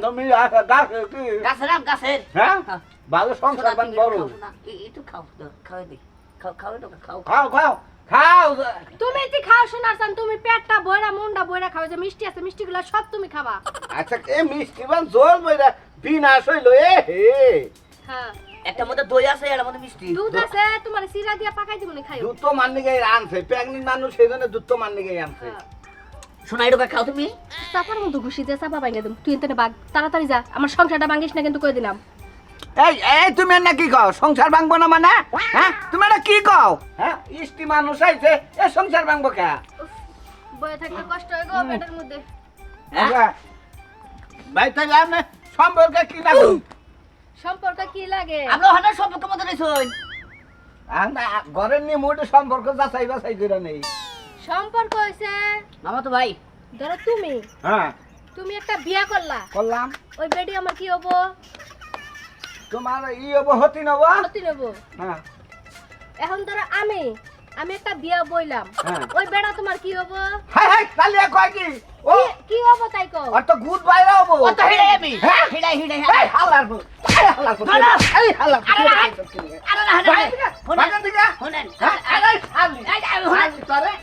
তুমি গাছের কি গাছের আম গাছের হ্যাঁ ভালো সংসার বান বড় একটু খাও খাওয়াই দি খাও খাও খাও খাও খাও তুমি কি খাও শোনার চান তুমি পেটটা বইরা মুন্ডা বইরা খাও যে মিষ্টি আছে মিষ্টিগুলো সব তুমি খাবা আচ্ছা এ মিষ্টি বান জল বইরা বিনাশ হইলো এ হে হ্যাঁ একটা মধ্যে দই আছে এর মধ্যে মিষ্টি দুধ আছে তোমার সিরা দিয়া পাকাই দিবনি খাইও দুধ তো মাননি গাই আনছে প্রেগনেন্ট মানুষ সেজন্য দুধ তো মাননি গাই আনছে শোনা এরকম খাও তুমি চাপার মতো ঘুষি দিয়ে চাপা ভাঙে দেব তুই এখানে বাগ তাড়াতাড়ি যা আমার সংসারটা ভাঙিস না কিন্তু কই দিলাম এই এই তুমি না কি কও সংসার ভাঙবো না মানে হ্যাঁ তুমি এটা কি কও হ্যাঁ ইষ্টি মানুষ আইছে এ সংসার ভাঙবো কে বয়ে থাকতে কষ্ট হয় গো পেটের মধ্যে হ্যাঁ ভাই তাহলে আপনি সম্পর্কে কি লাগবে সম্পর্ক কি লাগে আমরা ওখানে সম্পর্ক মধ্যে রইছই আমরা ঘরের নিয়ে মোটে সম্পর্ক যাচাই বাছাই করে নেই সম্পর্ক হইছে মামা তো ভাই ধরো তুমি হ্যাঁ তুমি একটা বিয়া করলা করলাম ওই বেডি আমার কি হবো তোমার ই হতি নব ক্ষতি নেব হ্যাঁ এখন ধরো আমি একটা বিয়া বইলাম হ্যাঁ। ওই বেড়া তোমার কি হবো হাই হাই কালিয়া কয় কি ও কি হবো তাই কো আর তো গুড বাইরে হবো ও তো হিড়াই আমি হ্যাঁ? হিড়াই এই হালার বউ, এই হালার বউ, না, না। এই হালার বউ, আরে না। এই আরে না বাগান থেকে? শুনেন হ্যাঁ? আরে হালি, এই, এই, হালি শুনেন। তোরে,